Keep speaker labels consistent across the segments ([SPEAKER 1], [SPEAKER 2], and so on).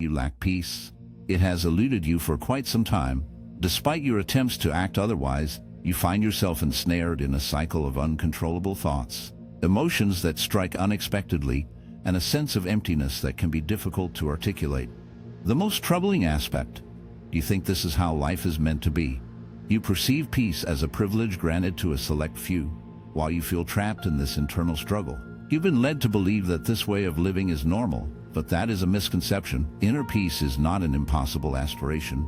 [SPEAKER 1] you lack peace. It has eluded you for quite some time. Despite your attempts to act otherwise, you find yourself ensnared in a cycle of uncontrollable thoughts, emotions that strike unexpectedly, and a sense of emptiness that can be difficult to articulate. The most troubling aspect: you think this is how life is meant to be. You perceive peace as a privilege granted to a select few, while you feel trapped in this internal struggle. You've been led to believe that this way of living is normal, but that is a misconception. Inner peace is not an impossible aspiration.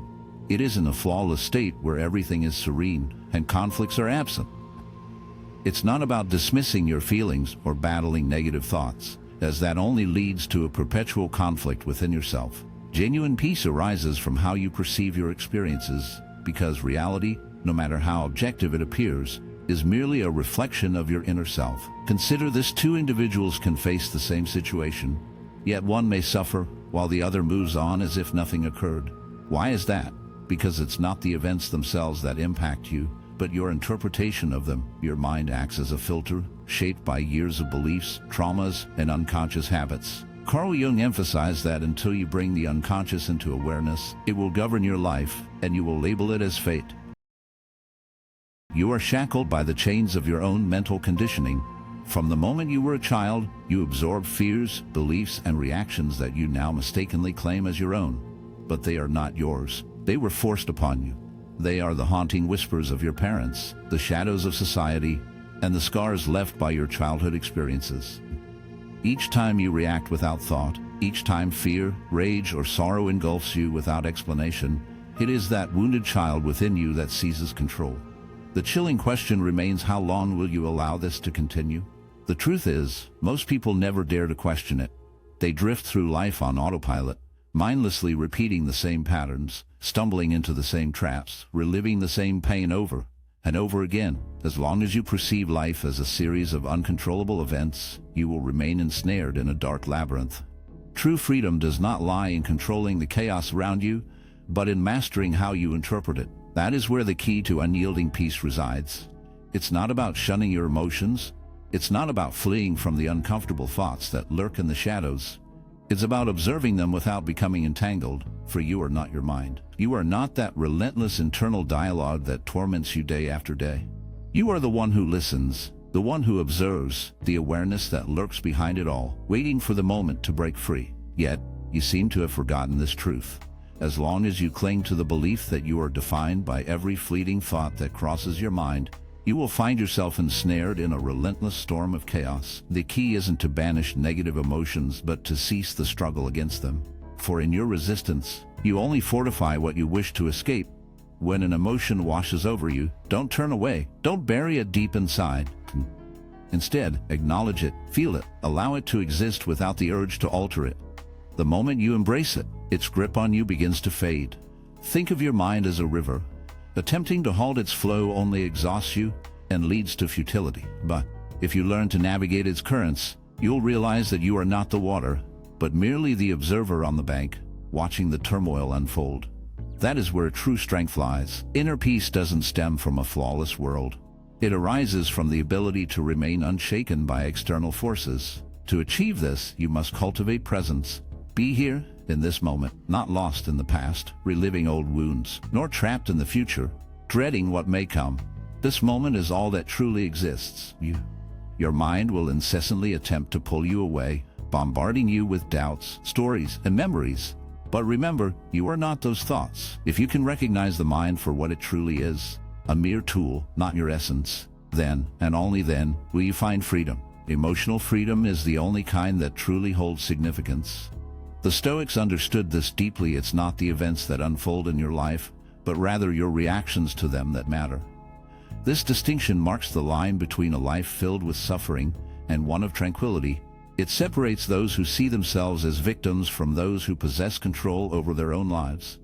[SPEAKER 1] It isn't a flawless state where everything is serene and conflicts are absent. It's not about dismissing your feelings or battling negative thoughts, as that only leads to a perpetual conflict within yourself. Genuine peace arises from how you perceive your experiences, because reality, no matter how objective it appears, is merely a reflection of your inner self. Consider this: two individuals can face the same situation, yet one may suffer while the other moves on as if nothing occurred. Why is that? Because it's not the events themselves that impact you, but your interpretation of them. Your mind acts as a filter, shaped by years of beliefs, traumas, and unconscious habits. Carl Jung emphasized that until you bring the unconscious into awareness, it will govern your life, and you will label it as fate. You are shackled by the chains of your own mental conditioning. From the moment you were a child, you absorbed fears, beliefs, and reactions that you now mistakenly claim as your own. But they are not yours. They were forced upon you. They are the haunting whispers of your parents, the shadows of society, and the scars left by your childhood experiences. Each time you react without thought, each time fear, rage, or sorrow engulfs you without explanation, it is that wounded child within you that seizes control. The chilling question remains: how long will you allow this to continue? The truth is, most people never dare to question it. They drift through life on autopilot, mindlessly repeating the same patterns, stumbling into the same traps, reliving the same pain over and over again. As long as you perceive life as a series of uncontrollable events, you will remain ensnared in a dark labyrinth. True freedom does not lie in controlling the chaos around you, but in mastering how you interpret it. That is where the key to unyielding peace resides. It's not about shunning your emotions. It's not about fleeing from the uncomfortable thoughts that lurk in the shadows. It's about observing them without becoming entangled, for you are not your mind. You are not that relentless internal dialogue that torments you day after day. You are the one who listens, the one who observes, the awareness that lurks behind it all, waiting for the moment to break free. Yet, you seem to have forgotten this truth. As long as you cling to the belief that you are defined by every fleeting thought that crosses your mind, you will find yourself ensnared in a relentless storm of chaos. The key isn't to banish negative emotions, but to cease the struggle against them. For in your resistance, you only fortify what you wish to escape. When an emotion washes over you, don't turn away. Don't bury it deep inside. Instead, acknowledge it, feel it, allow it to exist without the urge to alter it. The moment you embrace it, its grip on you begins to fade. Think of your mind as a river. Attempting to halt its flow only exhausts you and leads to futility. But if you learn to navigate its currents, you'll realize that you are not the water, but merely the observer on the bank, watching the turmoil unfold. That is where true strength lies. Inner peace doesn't stem from a flawless world. It arises from the ability to remain unshaken by external forces. To achieve this, you must cultivate presence. Be here, in this moment, not lost in the past, reliving old wounds, nor trapped in the future, dreading what may come. This moment is all that truly exists. Your mind will incessantly attempt to pull you away, bombarding you with doubts, stories, and memories. But remember, you are not those thoughts. If you can recognize the mind for what it truly is, a mere tool, not your essence, then, and only then, will you find freedom. Emotional freedom is the only kind that truly holds significance. The Stoics understood this deeply. It's not the events that unfold in your life, but rather your reactions to them that matter. This distinction marks the line between a life filled with suffering and one of tranquility. It separates those who see themselves as victims from those who possess control over their own lives.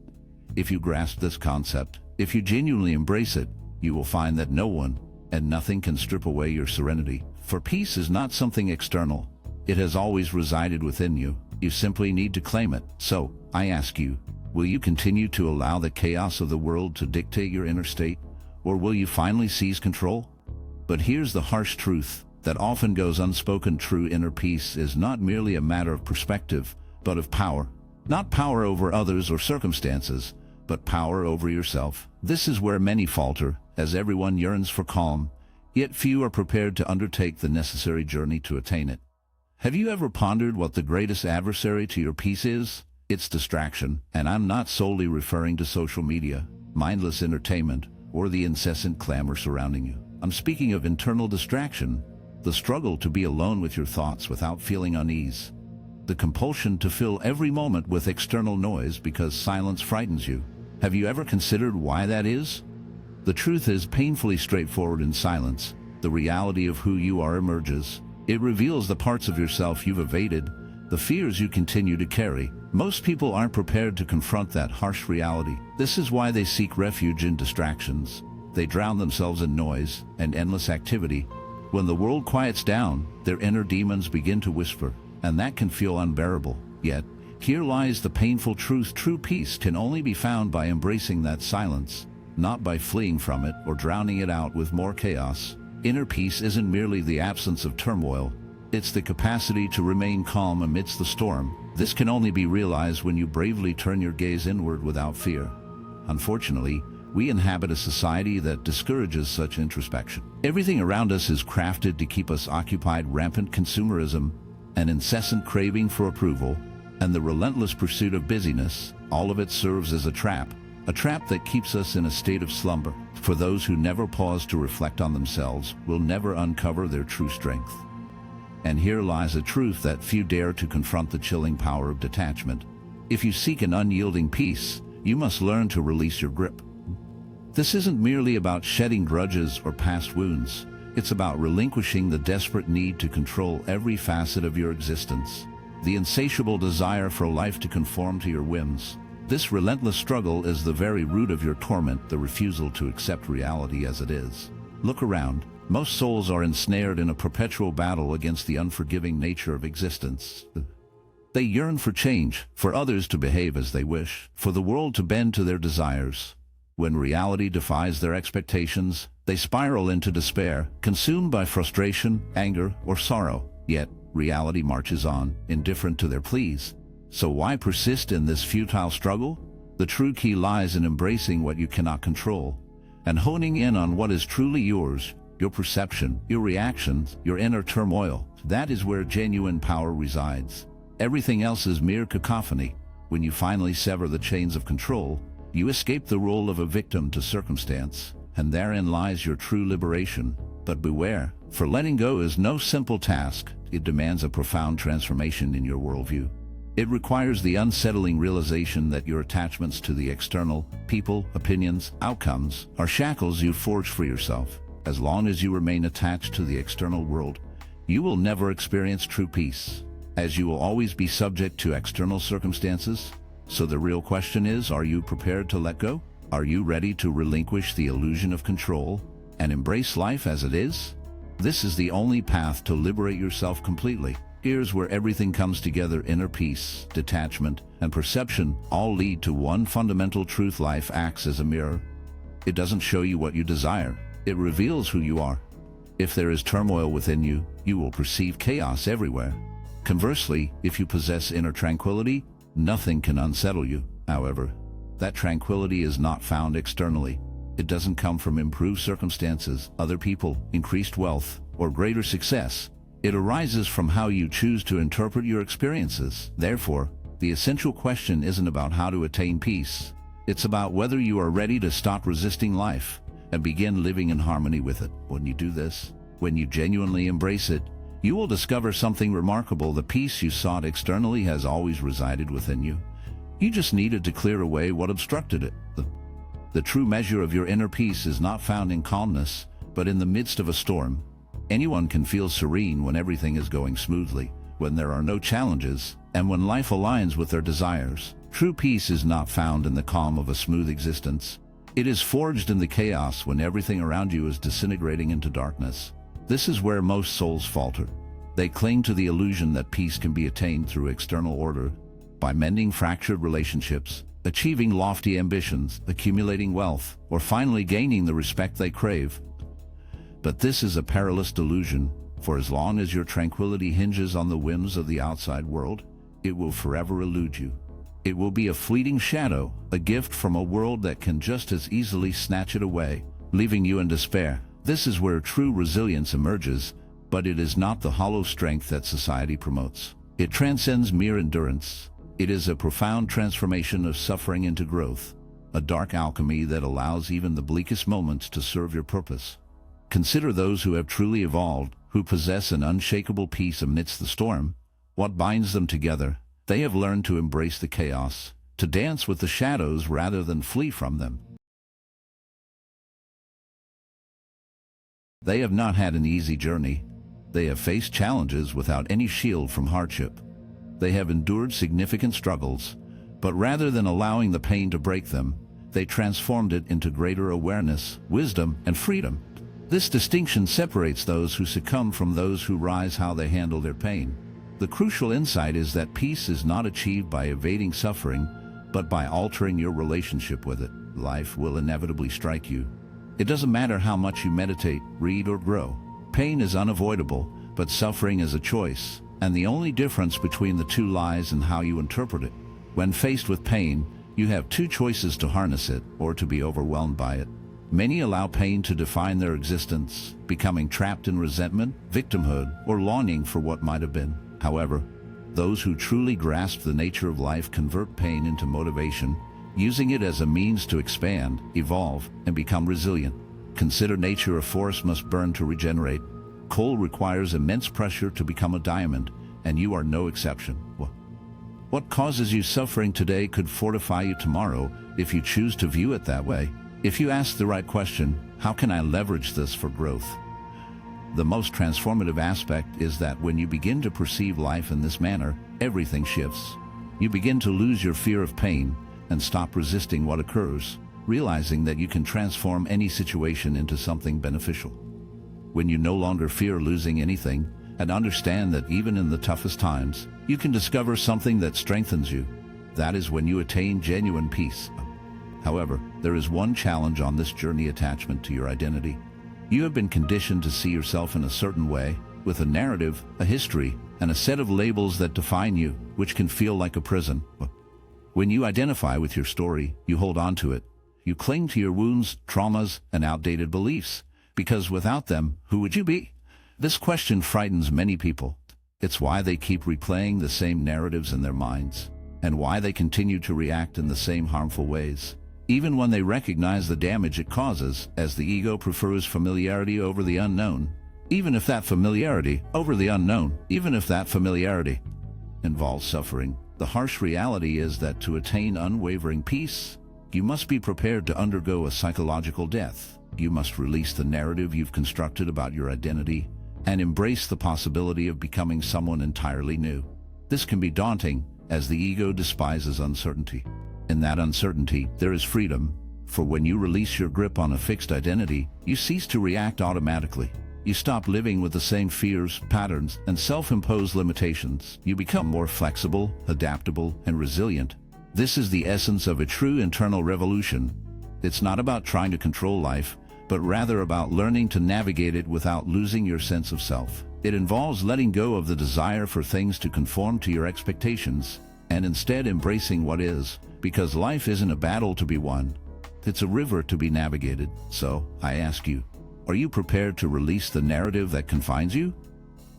[SPEAKER 1] If you grasp this concept, if you genuinely embrace it, you will find that no one and nothing can strip away your serenity. For peace is not something external. It has always resided within you. You simply need to claim it. So, I ask you, will you continue to allow the chaos of the world to dictate your inner state, or will you finally seize control? But here's the harsh truth that often goes unspoken. True inner peace is not merely a matter of perspective, but of power. Not power over others or circumstances, but power over yourself. This is where many falter, as everyone yearns for calm, yet few are prepared to undertake the necessary journey to attain it. Have you ever pondered what the greatest adversary to your peace is? It's distraction, and I'm not solely referring to social media, mindless entertainment, or the incessant clamor surrounding you. I'm speaking of internal distraction, the struggle to be alone with your thoughts without feeling unease, the compulsion to fill every moment with external noise because silence frightens you. Have you ever considered why that is? The truth is painfully straightforward in silence. The reality of who you are emerges. It reveals the parts of yourself you've evaded, the fears you continue to carry. Most people aren't prepared to confront that harsh reality. This is why they seek refuge in distractions. They drown themselves in noise and endless activity. When the world quiets down, their inner demons begin to whisper, and that can feel unbearable. Yet, here lies the painful truth. True peace can only be found by embracing that silence, not by fleeing from it or drowning it out with more chaos. Inner peace isn't merely the absence of turmoil, it's the capacity to remain calm amidst the storm. This can only be realized when you bravely turn your gaze inward without fear. Unfortunately, we inhabit a society that discourages such introspection. Everything around us is crafted to keep us occupied. Rampant consumerism, an incessant craving for approval, and the relentless pursuit of busyness, all of it serves as a trap that keeps us in a state of slumber. For those who never pause to reflect on themselves will never uncover their true strength. And here lies a truth that few dare to confront: the chilling power of detachment. If you seek an unyielding peace, you must learn to release your grip. This isn't merely about shedding grudges or past wounds. It's about relinquishing the desperate need to control every facet of your existence, the insatiable desire for life to conform to your whims. This relentless struggle is the very root of your torment, the refusal to accept reality as it is. Look around. Most souls are ensnared in a perpetual battle against the unforgiving nature of existence. They yearn for change, for others to behave as they wish, for the world to bend to their desires. When reality defies their expectations, they spiral into despair, consumed by frustration, anger, or sorrow. Yet, reality marches on, indifferent to their pleas. So why persist in this futile struggle? The true key lies in embracing what you cannot control, and honing in on what is truly yours: your perception, your reactions, your inner turmoil. That is where genuine power resides. Everything else is mere cacophony. When you finally sever the chains of control, you escape the role of a victim to circumstance, and therein lies your true liberation. But beware, for letting go is no simple task. It demands a profound transformation in your worldview. It requires the unsettling realization that your attachments to the external, people, opinions, outcomes, are shackles you forge for yourself. As long as you remain attached to the external world, you will never experience true peace, as you will always be subject to external circumstances. So the real question is, are you prepared to let go? Are you ready to relinquish the illusion of control and embrace life as it is? This is the only path to liberate yourself completely. Here's where everything comes together: inner peace, detachment, and perception all lead to one fundamental truth. Life acts as a mirror. It doesn't show you what you desire. It reveals who you are. If there is turmoil within you, you will perceive chaos everywhere. Conversely, if you possess inner tranquility, nothing can unsettle you. However, that tranquility is not found externally. It doesn't come from improved circumstances, other people, increased wealth, or greater success. It arises from how you choose to interpret your experiences. Therefore, the essential question isn't about how to attain peace. It's about whether you are ready to stop resisting life and begin living in harmony with it. When you do this, when you genuinely embrace it, you will discover something remarkable. The peace you sought externally has always resided within you. You just needed to clear away what obstructed it. The true measure of your inner peace is not found in calmness, but in the midst of a storm. Anyone can feel serene when everything is going smoothly, when there are no challenges, and when life aligns with their desires. True peace is not found in the calm of a smooth existence. It is forged in the chaos when everything around you is disintegrating into darkness. This is where most souls falter. They cling to the illusion that peace can be attained through external order, by mending fractured relationships, achieving lofty ambitions, accumulating wealth, or finally gaining the respect they crave. But this is a perilous delusion, for as long as your tranquility hinges on the whims of the outside world, it will forever elude you. It will be a fleeting shadow, a gift from a world that can just as easily snatch it away, leaving you in despair. This is where true resilience emerges, but it is not the hollow strength that society promotes. It transcends mere endurance. It is a profound transformation of suffering into growth, a dark alchemy that allows even the bleakest moments to serve your purpose. Consider those who have truly evolved, who possess an unshakable peace amidst the storm. What binds them together? They have learned to embrace the chaos, to dance with the shadows rather than flee from them. They have not had an easy journey. They have faced challenges without any shield from hardship. They have endured significant struggles, but rather than allowing the pain to break them, they transformed it into greater awareness, wisdom, and freedom. This distinction separates those who succumb from those who rise how they handle their pain. The crucial insight is that peace is not achieved by evading suffering, but by altering your relationship with it. Life will inevitably strike you. It doesn't matter how much you meditate, read, or grow. Pain is unavoidable, but suffering is a choice, and the only difference between the two lies in how you interpret it. When faced with pain, you have two choices: to harness it or to be overwhelmed by it. Many allow pain to define their existence, becoming trapped in resentment, victimhood, or longing for what might have been. However, those who truly grasp the nature of life convert pain into motivation, using it as a means to expand, evolve, and become resilient. Consider nature. A forest must burn to regenerate. Coal requires immense pressure to become a diamond, and you are no exception. What causes you suffering today could fortify you tomorrow if you choose to view it that way. If you ask the right question, how can I leverage this for growth? The most transformative aspect is that when you begin to perceive life in this manner, everything shifts. You begin to lose your fear of pain and stop resisting what occurs, realizing that you can transform any situation into something beneficial. When you no longer fear losing anything and understand that even in the toughest times, you can discover something that strengthens you, that is when you attain genuine peace. However, there is one challenge on this journey: attachment to your identity. You have been conditioned to see yourself in a certain way, with a narrative, a history, and a set of labels that define you, which can feel like a prison. When you identify with your story, you hold on to it. You cling to your wounds, traumas, and outdated beliefs, because without them, who would you be? This question frightens many people. It's why they keep replaying the same narratives in their minds, and why they continue to react in the same harmful ways, even when they recognize the damage it causes, as the ego prefers familiarity over the unknown. Even if that familiarity involves suffering, the harsh reality is that to attain unwavering peace, you must be prepared to undergo a psychological death. You must release the narrative you've constructed about your identity and embrace the possibility of becoming someone entirely new. This can be daunting, as the ego despises uncertainty. In that uncertainty, there is freedom, for when you release your grip on a fixed identity, you cease to react automatically. You stop living with the same fears, patterns, and self-imposed limitations. You become more flexible, adaptable, and resilient. This is the essence of a true internal revolution. It's not about trying to control life, but rather about learning to navigate it without losing your sense of self. It involves letting go of the desire for things to conform to your expectations, and instead embracing what is, because life isn't a battle to be won. It's a river to be navigated. So, I ask you, are you prepared to release the narrative that confines you?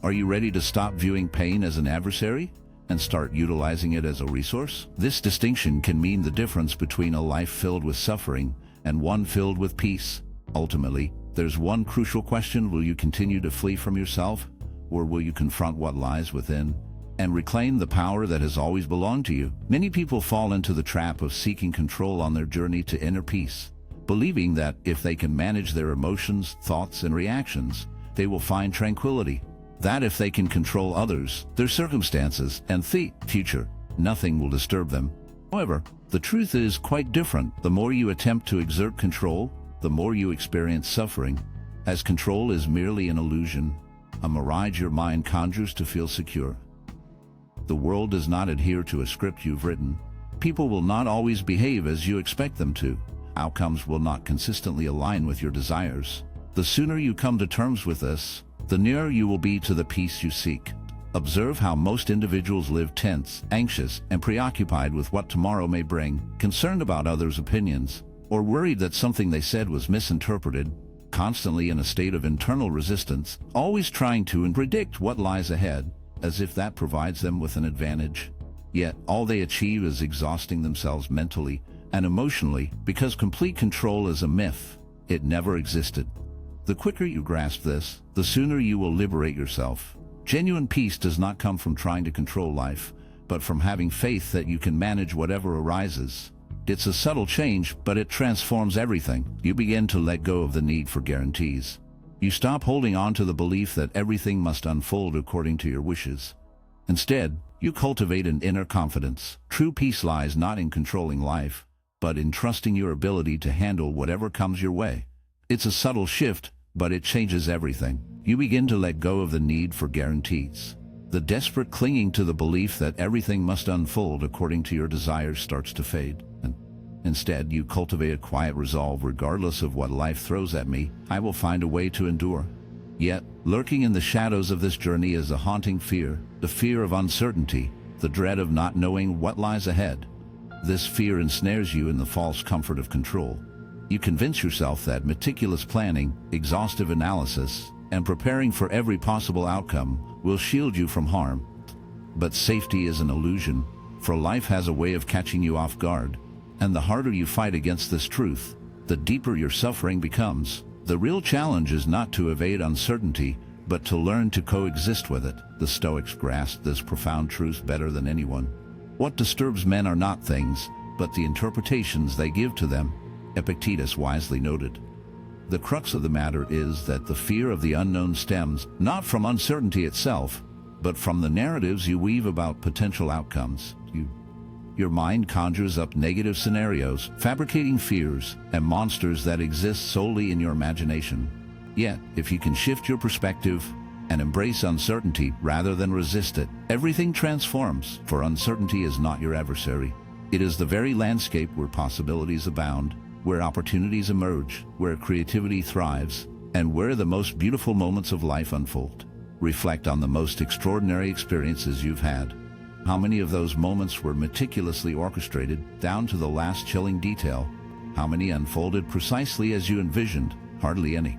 [SPEAKER 1] Are you ready to stop viewing pain as an adversary and start utilizing it as a resource? This distinction can mean the difference between a life filled with suffering and one filled with peace. Ultimately, there's one crucial question: will you continue to flee from yourself, or will you confront what lies within and reclaim the power that has always belonged to you? Many people fall into the trap of seeking control on their journey to inner peace, believing that if they can manage their emotions, thoughts, and reactions, they will find tranquility. That if they can control others, their circumstances, and the future, nothing will disturb them. However, the truth is quite different. The more you attempt to exert control, the more you experience suffering, as control is merely an illusion, a mirage your mind conjures to feel secure. The world does not adhere to a script you've written. People will not always behave as you expect them to. Outcomes will not consistently align with your desires. The sooner you come to terms with this, the nearer you will be to the peace you seek. Observe how most individuals live tense, anxious, and preoccupied with what tomorrow may bring, concerned about others' opinions, or worried that something they said was misinterpreted, constantly in a state of internal resistance, always trying to predict what lies ahead, as if that provides them with an advantage. Yet, all they achieve is exhausting themselves mentally and emotionally because complete control is a myth. It never existed. The quicker you grasp this, the sooner you will liberate yourself. Genuine peace does not come from trying to control life, but from having faith that you can manage whatever arises. It's a subtle change, but it transforms everything. You begin to let go of the need for guarantees. You stop holding on to the belief that everything must unfold according to your wishes. Instead, you cultivate an inner confidence. True peace lies not in controlling life, but in trusting your ability to handle whatever comes your way. It's a subtle shift, but it changes everything. You begin to let go of the need for guarantees. The desperate clinging to the belief that everything must unfold according to your desires starts to fade. And instead, you cultivate a quiet resolve. Regardless of what life throws at me, I will find a way to endure. Yet, lurking in the shadows of this journey is a haunting fear, the fear of uncertainty, the dread of not knowing what lies ahead. This fear ensnares you in the false comfort of control. You convince yourself that meticulous planning, exhaustive analysis, and preparing for every possible outcome will shield you from harm. But safety is an illusion, for life has a way of catching you off guard. And the harder you fight against this truth, the deeper your suffering becomes. The real challenge is not to evade uncertainty, but to learn to coexist with it. The Stoics grasped this profound truth better than anyone. What disturbs men are not things, but the interpretations they give to them, Epictetus wisely noted. The crux of the matter is that the fear of the unknown stems not from uncertainty itself, but from the narratives you weave about potential outcomes. Your mind conjures up negative scenarios, fabricating fears and monsters that exist solely in your imagination. Yet, if you can shift your perspective and embrace uncertainty rather than resist it, everything transforms, for uncertainty is not your adversary. It is the very landscape where possibilities abound, where opportunities emerge, where creativity thrives, and where the most beautiful moments of life unfold. Reflect on the most extraordinary experiences you've had. How many of those moments were meticulously orchestrated, down to the last chilling detail? How many unfolded precisely as you envisioned? Hardly any.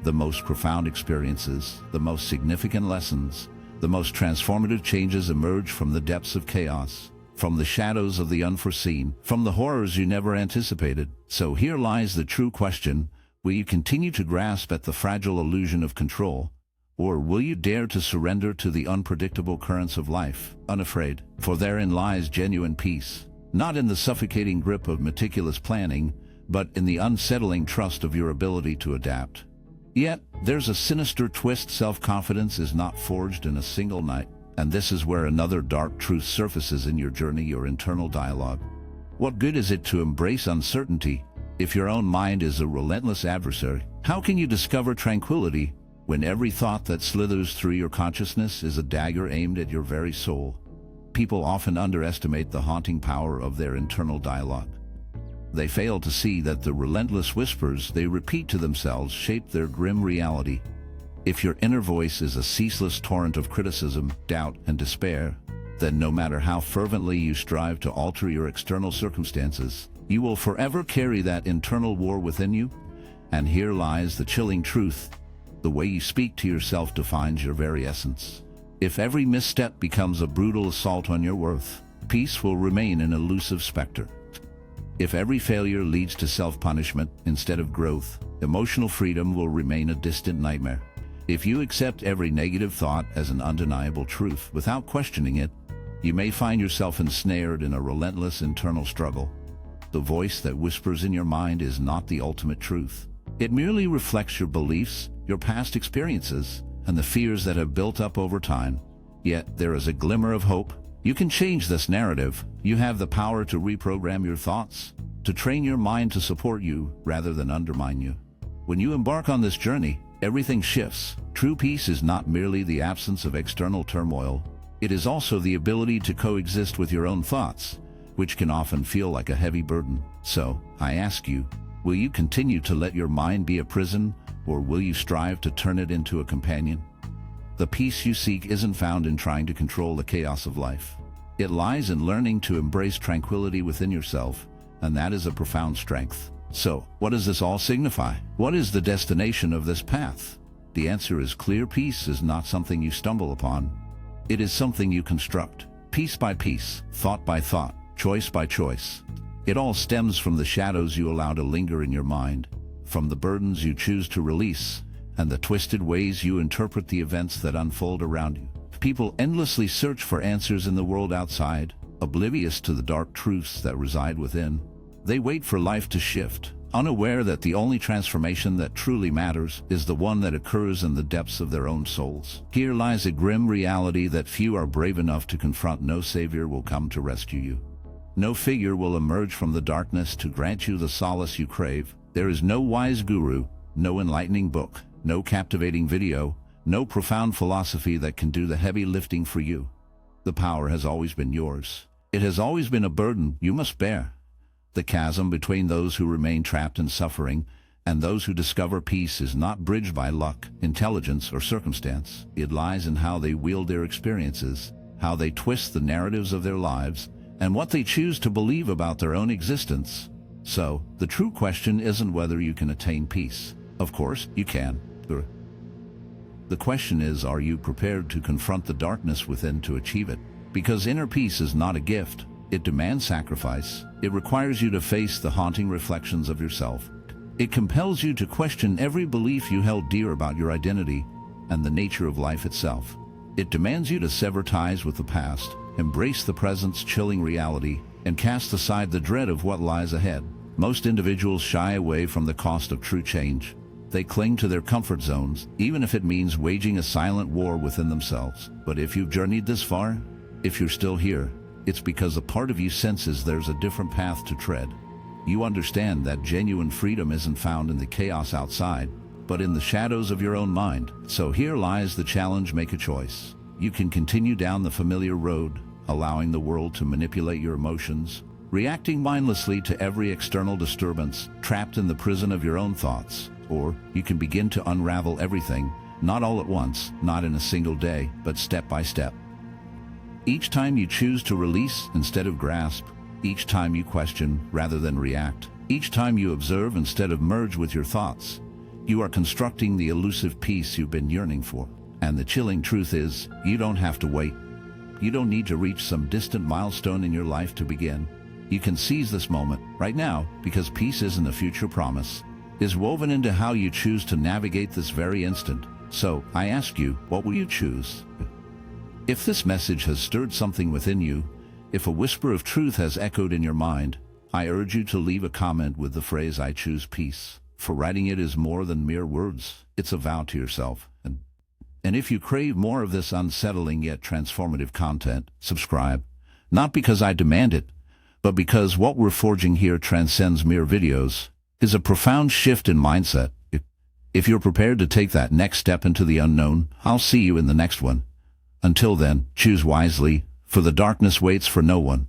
[SPEAKER 1] The most profound experiences, the most significant lessons, the most transformative changes emerge from the depths of chaos, from the shadows of the unforeseen, from the horrors you never anticipated. So here lies the true question: will you continue to grasp at the fragile illusion of control, or will you dare to surrender to the unpredictable currents of life, unafraid? For therein lies genuine peace, not in the suffocating grip of meticulous planning, but in the unsettling trust of your ability to adapt. Yet, there's a sinister twist. Self-confidence is not forged in a single night. And this is where another dark truth surfaces in your journey, your internal dialogue. What good is it to embrace uncertainty if your own mind is a relentless adversary? How can you discover tranquility when every thought that slithers through your consciousness is a dagger aimed at your very soul? People often underestimate the haunting power of their internal dialogue. They fail to see that the relentless whispers they repeat to themselves shape their grim reality. If your inner voice is a ceaseless torrent of criticism, doubt, and despair, then no matter how fervently you strive to alter your external circumstances, you will forever carry that internal war within you. And here lies the chilling truth: the way you speak to yourself defines your very essence. If every misstep becomes a brutal assault on your worth, peace will remain an elusive specter. If every failure leads to self-punishment instead of growth, emotional freedom will remain a distant nightmare. If you accept every negative thought as an undeniable truth without questioning it, you may find yourself ensnared in a relentless internal struggle. The voice that whispers in your mind is not the ultimate truth. It merely reflects your beliefs, your past experiences, and the fears that have built up over time. Yet there is a glimmer of hope. You can change this narrative. You have the power to reprogram your thoughts, to train your mind to support you rather than undermine you. When you embark on this journey, everything shifts. True peace is not merely the absence of external turmoil. It is also the ability to coexist with your own thoughts, which can often feel like a heavy burden. So, I ask you, will you continue to let your mind be a prison, or will you strive to turn it into a companion? The peace you seek isn't found in trying to control the chaos of life. It lies in learning to embrace tranquility within yourself, and that is a profound strength. So, what does this all signify? What is the destination of this path? The answer is clear. Peace is not something you stumble upon. It is something you construct, piece by piece, thought by thought, choice by choice. It all stems from the shadows you allow to linger in your mind, from the burdens you choose to release, and the twisted ways you interpret the events that unfold around you. People endlessly search for answers in the world outside, oblivious to the dark truths that reside within. They wait for life to shift, unaware that the only transformation that truly matters is the one that occurs in the depths of their own souls. Here lies a grim reality that few are brave enough to confront. No savior will come to rescue you. No figure will emerge from the darkness to grant you the solace you crave. There is no wise guru, no enlightening book, no captivating video, no profound philosophy that can do the heavy lifting for you. The power has always been yours. It has always been a burden you must bear. The chasm between those who remain trapped in suffering and those who discover peace is not bridged by luck, intelligence, or circumstance. It lies in how they wield their experiences, how they twist the narratives of their lives, and what they choose to believe about their own existence. So, the true question isn't whether you can attain peace. Of course, you can. The question is, are you prepared to confront the darkness within to achieve it? Because inner peace is not a gift. It demands sacrifice. It requires you to face the haunting reflections of yourself. It compels you to question every belief you held dear about your identity and the nature of life itself. It demands you to sever ties with the past, embrace the present's chilling reality, and cast aside the dread of what lies ahead. Most individuals shy away from the cost of true change. They cling to their comfort zones, even if it means waging a silent war within themselves. But if you've journeyed this far, if you're still here, it's because a part of you senses there's a different path to tread. You understand that genuine freedom isn't found in the chaos outside, but in the shadows of your own mind. So here lies the challenge: make a choice. You can continue down the familiar road, allowing the world to manipulate your emotions, reacting mindlessly to every external disturbance, trapped in the prison of your own thoughts. Or you can begin to unravel everything, not all at once, not in a single day, but step by step. Each time you choose to release instead of grasp, each time you question rather than react, each time you observe instead of merge with your thoughts, you are constructing the elusive peace you've been yearning for. And the chilling truth is, you don't have to wait. You don't need to reach some distant milestone in your life to begin. You can seize this moment right now, because peace isn't a future promise. Is woven into how you choose to navigate this very instant. So, I ask you, what will you choose? If this message has stirred something within you, if a whisper of truth has echoed in your mind, I urge you to leave a comment with the phrase, "I choose peace." For writing it is more than mere words. It's a vow to yourself. And if you crave more of this unsettling yet transformative content, subscribe. Not because I demand it, but because what we're forging here transcends mere videos. Is a profound shift in mindset. If you're prepared to take that next step into the unknown, I'll see you in the next one. Until then, choose wisely, for the darkness waits for no one.